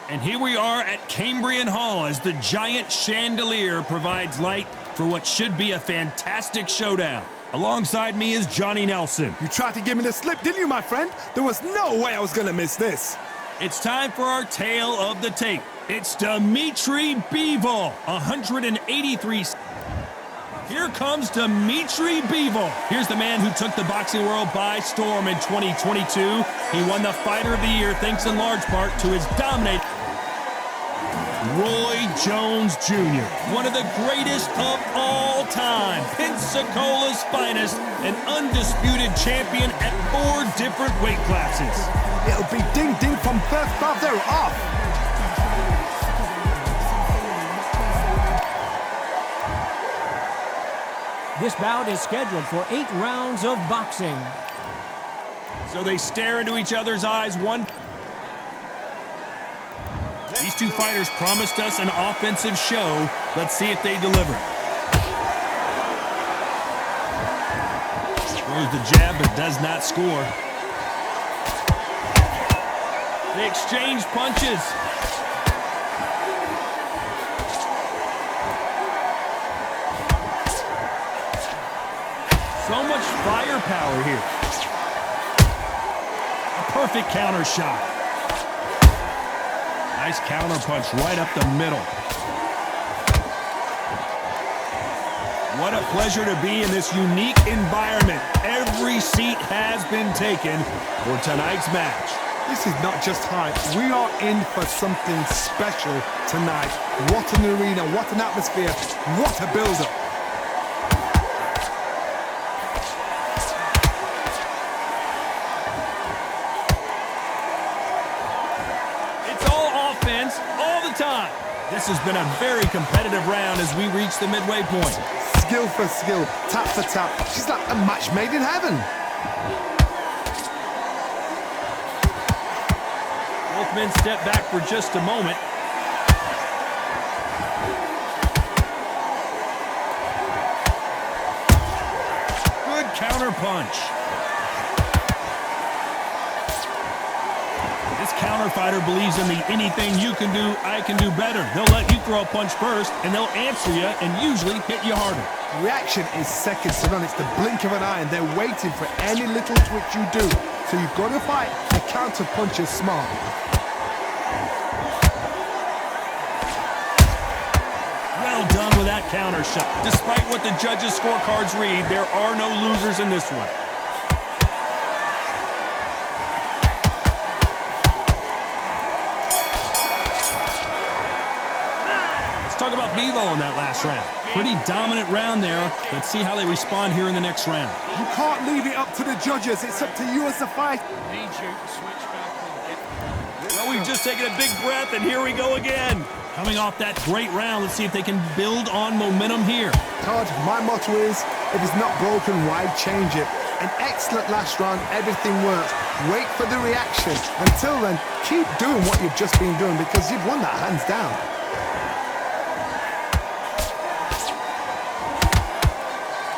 And here we are at Cambrian Hall as the giant chandelier provides light for what should be a fantastic showdown. Alongside me is Johnny Nelson. You tried to give me the slip, didn't you, my friend? There was no way I was going to miss this. It's time for our tale of the tape. It's Dimitri Bivol, 183. Here comes Dimitri Bivol. Here's the man who took the boxing world by storm in 2022. He won the Fighter of the Year thanks in large part to his dominate. Roy Jones Jr., one of the greatest of all time, Pensacola's finest, an undisputed champion at 4 different weight classes. It'll be ding-ding from first bout there off. This bout is scheduled for 8 rounds of boxing. So they stare into each other's eyes. These two fighters promised us an offensive show. Let's see if they deliver. Throws the jab but does not score. They exchange punches. So much firepower here. A perfect counter shot. Nice counter punch right up the middle. What a pleasure to be in this unique environment. Every seat has been taken for tonight's match. This is not just hype. We are in for something special tonight. What an arena, what an atmosphere, what a build-up. Time. This has been a very competitive round as we reach the midway point. Skill for skill, tap for tap. She's like a match made in heaven. Both men step back for just a moment. Good counter punch. Counter fighter believes in the anything you can do, I can do better. They'll let you throw a punch first, and they'll answer you and usually hit you harder. Reaction is seconds to none. It's the blink of an eye, and they're waiting for any little twitch you do. So you've got to fight a counter punch is smart. Well done with that counter shot. Despite what the judges' scorecards read, there are no losers in this one. Talk about Bivol in that last round. Pretty dominant round there. Let's see how they respond here in the next round. You can't leave it up to the judges. It's up to you as the fight. Well, we've just taken a big breath, and here we go again. Coming off that great round, let's see if they can build on momentum here. Todd, my motto is, if it's not broken, why change it? An excellent last round. Everything works. Wait for the reaction. Until then, keep doing what you've just been doing because you've won that hands down.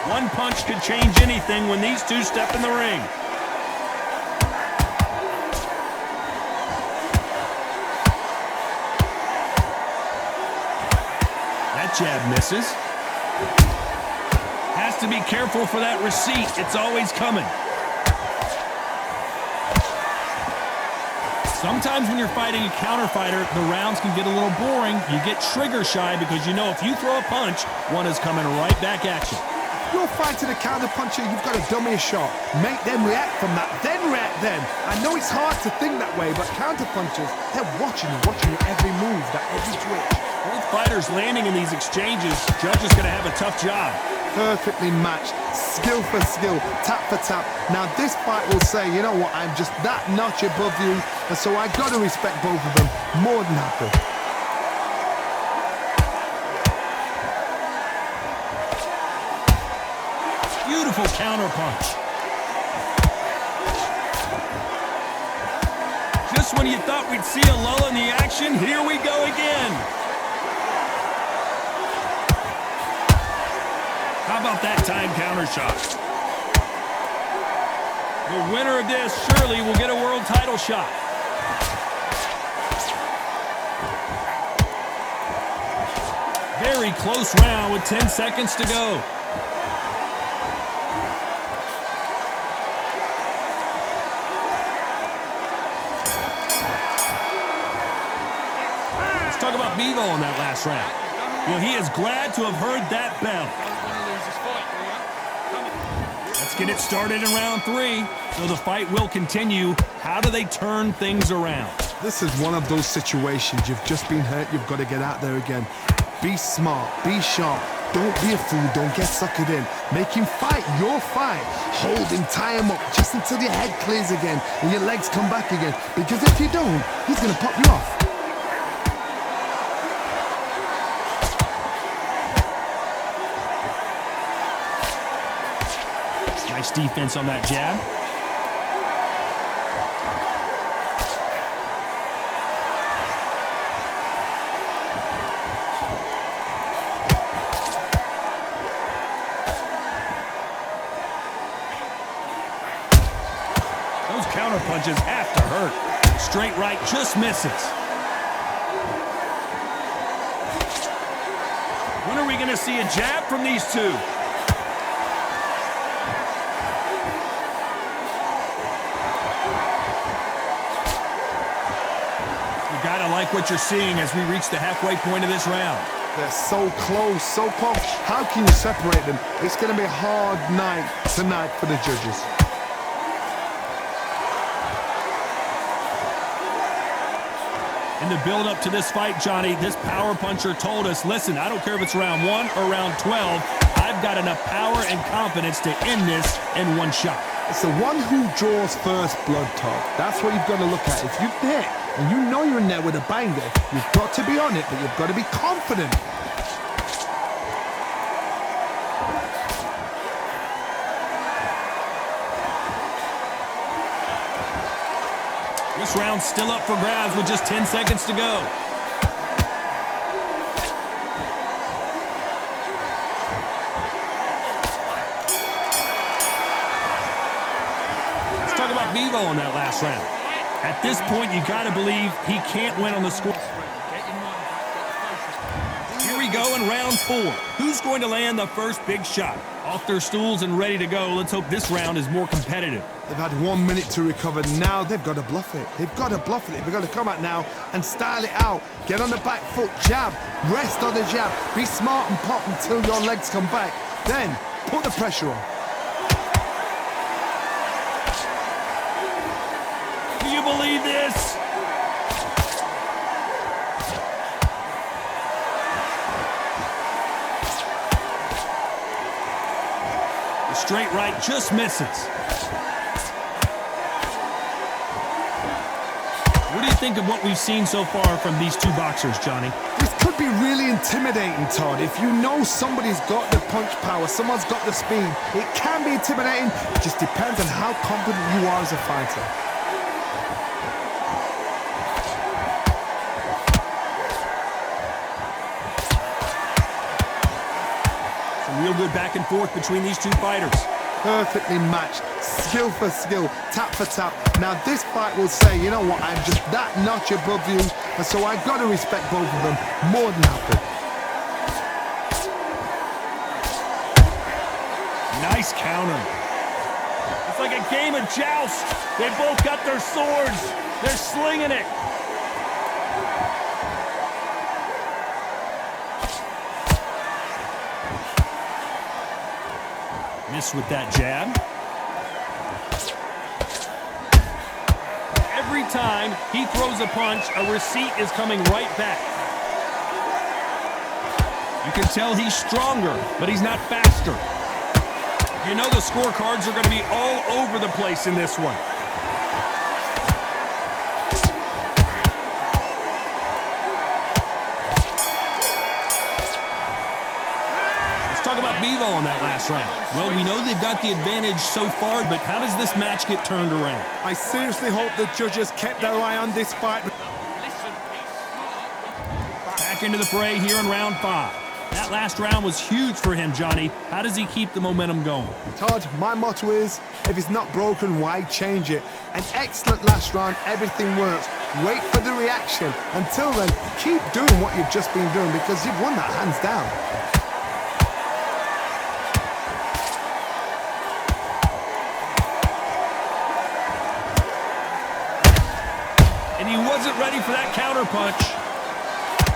One punch could change anything when these two step in the ring. That jab misses. Has to be careful for that receipt. It's always coming. Sometimes when you're fighting a counter fighter, the rounds can get a little boring. You get trigger shy because you know if you throw a punch, one is coming right back at you. You're fighting a counter puncher, you've got to dummy a shot. Make them react from that, then react then. I know it's hard to think that way, but counter punchers, they're watching your every move, that every twitch. Both fighters landing in these exchanges, Judge is going to have a tough job. Perfectly matched, skill for skill, tap for tap. Now this fight will say, you know what, I'm just that notch above you, and so I got to respect both of them more than happy. Beautiful counter punch. Just when you thought we'd see a lull in the action, here we go again. How about that time counter shot? The winner of this surely will get a world title shot. very close round with 10 seconds to go. Let's talk about Bivol in that last round. Well, he is glad to have heard that bell. Let's get it started in round 3. So the fight will continue. How do they turn things around? This is one of those situations. You've just been hurt. You've got to get out there again. Be smart. Be sharp. Don't be a fool. Don't get suckered in. Make him fight your fight. Hold him. Tie him up just until your head clears again and your legs come back again. Because if you don't, he's going to pop you off. Nice defense on that jab. Those counter punches have to hurt. Straight right just misses. When are we going to see a jab from these two? Gotta like what you're seeing as we reach the halfway point of this round. They're so close, so close. How can you separate them? It's going to be a hard night tonight for the judges. In the build-up to this fight, Johnny, this power puncher told us, listen, I don't care if it's round 1 or round 12, I've got enough power and confidence to end this in one shot. It's the one who draws first blood, Todd. That's what you've got to look at. If you've hit and you know you're in there with a banger, you've got to be on it, but you've got to be confident. This round's still up for grabs with just 10 seconds to go. Let's talk about Bivol in that last round. At this point, you got to believe he can't win on the score. Here we go in round 4. Who's going to land the first big shot? Off their stools and ready to go. Let's hope this round is more competitive. They've had 1 minute to recover. Now they've got to bluff it. They've got to bluff it. They've got to come out now and style it out. Get on the back foot, jab, rest on the jab. Be smart and pop until your legs come back. Then put the pressure on. Do you believe this? The straight right just misses. What do you think of what we've seen so far from these two boxers, Johnny? This could be really intimidating, Todd. If you know somebody's got the punch power, someone's got the speed, it can be intimidating. It just depends on how confident you are as a fighter. Some real good back and forth between these two fighters. Perfectly matched, skill for skill, tap for tap. Now this fight will say, you know what, I'm just that notch above you, and so I've got to respect both of them more than happy. Nice counter. It's like a game of joust. They both got their swords. They're slinging it. Missed with that jab. Every time he throws a punch, a receipt is coming right back. You can tell he's stronger, but he's not faster. You know the scorecards are going to be all over the place in this one. Talk about Bivol in that last round. Well, we know they've got the advantage so far, but how does this match get turned around? I seriously hope the judges kept their eye on this fight. Back into the fray here in round 5. That last round was huge for him, Johnny. How does he keep the momentum going? Todd, my motto is, if it's not broken, why change it? An excellent last round, everything works. Wait for the reaction. Until then, keep doing what you've just been doing because you've won that hands down. And he wasn't ready for that counter punch.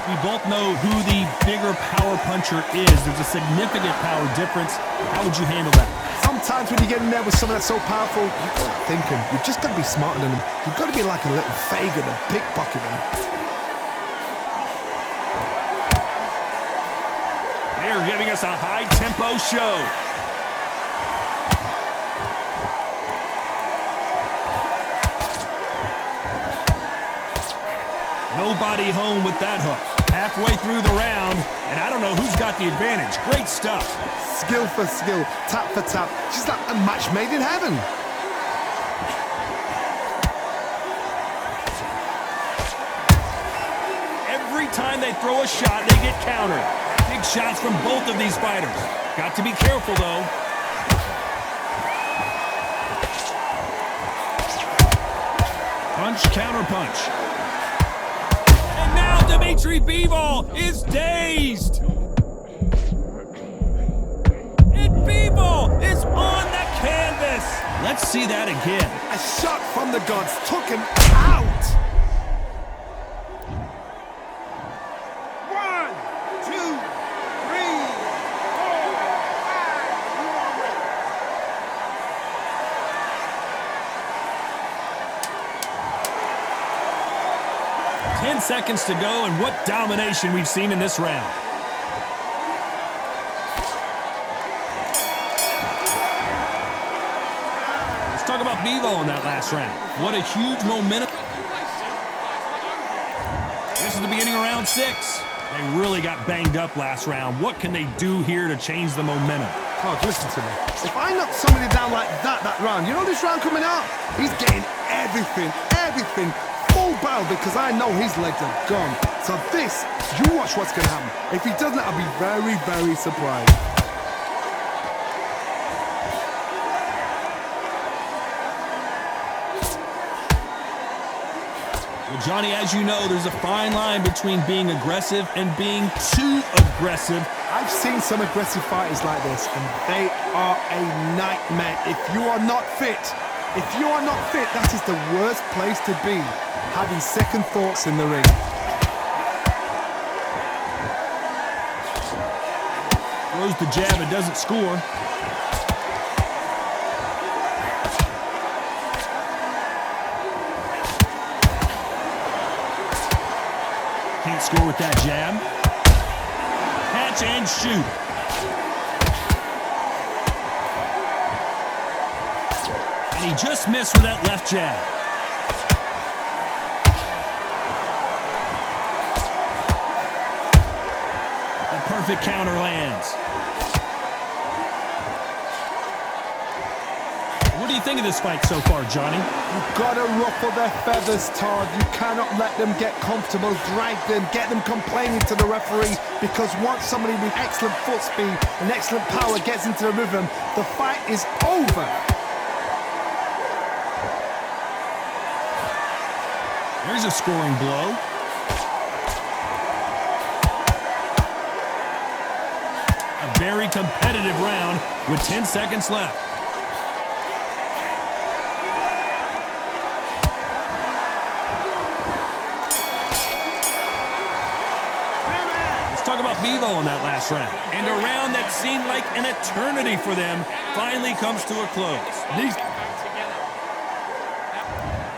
We both know who the bigger power puncher is. There's a significant power difference. How would you handle that? Sometimes when you get in there with someone that's so powerful, you've got to think him. You've just got to be smarter than him. You've got to be like a little Fagin and pickpocket him. They're giving us a high-tempo show. Nobody home with that hook. Halfway through the round, and I don't know who's got the advantage. Great stuff. Skill for skill, tap for tap. She's like a match made in heaven. Every time they throw a shot, they get countered. Big shots from both of these fighters. Got to be careful, though. Punch, counter punch. Dimitri Bivol is dazed. And Bivol is on the canvas. Let's see that again. A shot from the gods took him out. 1, 2, 10 seconds to go, and what domination we've seen in this round. Let's talk about Bivol in that last round. What a huge momentum. This is the beginning of round 6. They really got banged up last round. What can they do here to change the momentum? Oh, listen to me. If I knock somebody down like that round, you know this round coming out? He's getting everything, full barrel because I know his legs are gone. So this, you watch what's going to happen. If he doesn't, I'll be very, very surprised. Well, Johnny, as you know, there's a fine line between being aggressive and being too aggressive. I've seen some aggressive fighters like this, and they are a nightmare. If you are not fit, that is the worst place to be, having second thoughts in the ring. Throws the jab and doesn't score. Can't score with that jab. Catch and shoot. And he just missed with that left jab. The perfect counter lands. What do you think of this fight so far, Johnny? You've got to ruffle their feathers, Todd. You cannot let them get comfortable, drag them, get them complaining to the referee, because once somebody with excellent foot speed and excellent power gets into the rhythm, the fight is over. There's a scoring blow. A very competitive round with 10 seconds left. Talk about Bivol in that last round. And a round that seemed like an eternity for them finally comes to a close.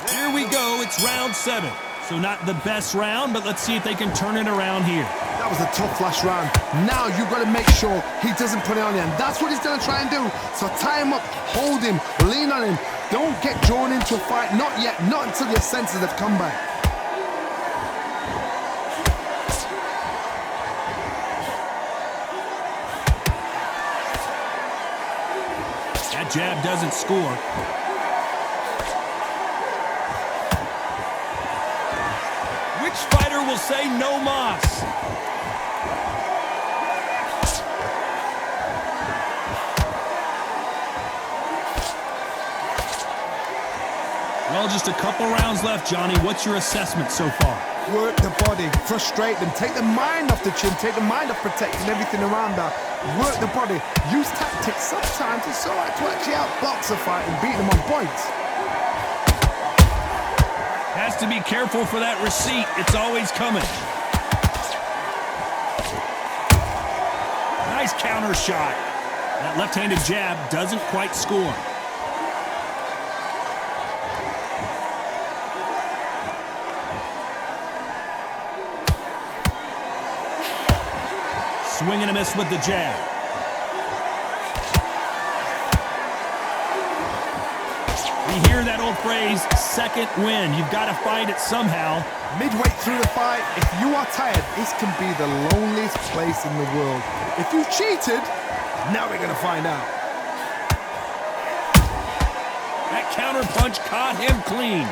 Here we go, it's round 7. So not the best round, but let's see if they can turn it around here. That was a tough last round. Now you've got to make sure he doesn't put it on him. That's what he's going to try and do. So tie him up, hold him, lean on him. Don't get drawn into a fight. Not yet, not until your senses have come back. That jab doesn't score. Which fighter will say no mas? Well, just a couple rounds left, Johnny. What's your assessment so far? Work the body, frustrate them, take the mind off the chin, take the mind off protecting everything around that. Work the body, use tactics. Sometimes it's all right to actually outbox a fight and beat them on points. Has to be careful for that receipt. It's always coming. Nice counter shot. That left-handed jab doesn't quite score. Swing and a miss with the jab. We hear that old phrase, second win. You've got to find it somehow. Midway through the fight, if you are tired, this can be the loneliest place in the world. If you cheated, now we're going to find out. That counter punch caught him clean.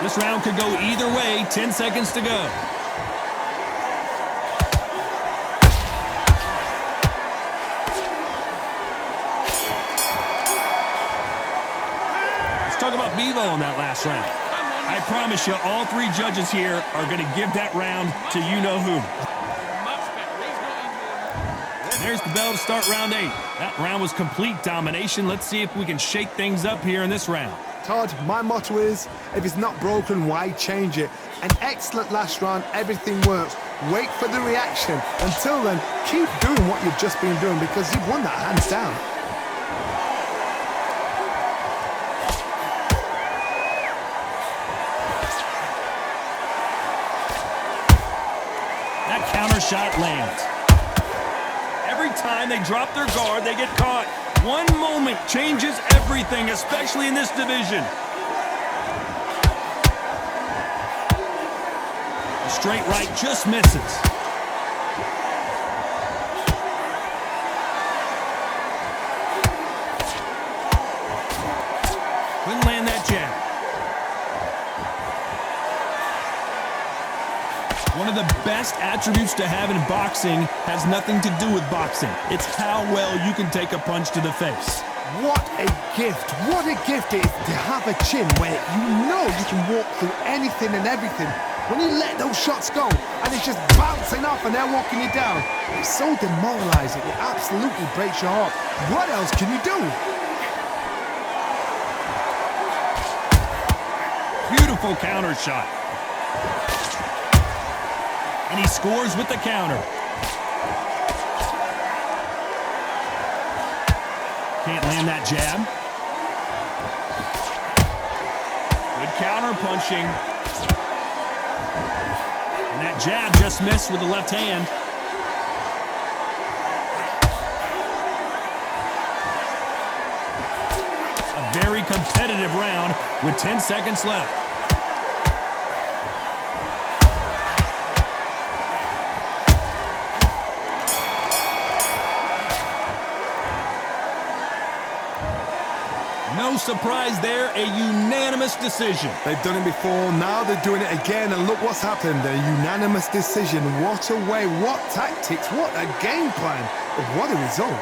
This round could go either way. 10 seconds to go. Let's talk about Bivol in that last round. I promise you, all three judges here are going to give that round to you-know-who. There's the bell to start round 8. That round was complete domination. Let's see if we can shake things up here in this round. Todd, my motto is, if it's not broken, why change it? An excellent last round, everything works. Wait for the reaction. Until then, keep doing what you've just been doing because you've won that hands down. That counter shot lands. Every time they drop their guard, they get caught. One moment changes everything, especially in this division. A straight right just misses. Couldn't land that jab. One of the best attributes to have in boxing has nothing to do with boxing. It's how well you can take a punch to the face. What a gift. What a gift it is to have a chin where you know you can walk through anything and everything. When you let those shots go and it's just bouncing off and they're walking you down, it's so demoralizing. It absolutely breaks your heart. What else can you do? Beautiful counter shot. And he scores with the counter. Can't land that jab. Good counter punching. And that jab just missed with the left hand. A very competitive round with 10 seconds left. No surprise there, a unanimous decision. They've done it before, now they're doing it again, and look what's happened. A unanimous decision. What a way, what tactics, what a game plan. What a result.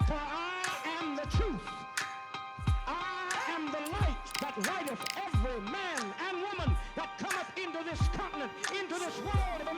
For I am the truth. I am the light that lighteth every man and woman that cometh into this continent, into this world of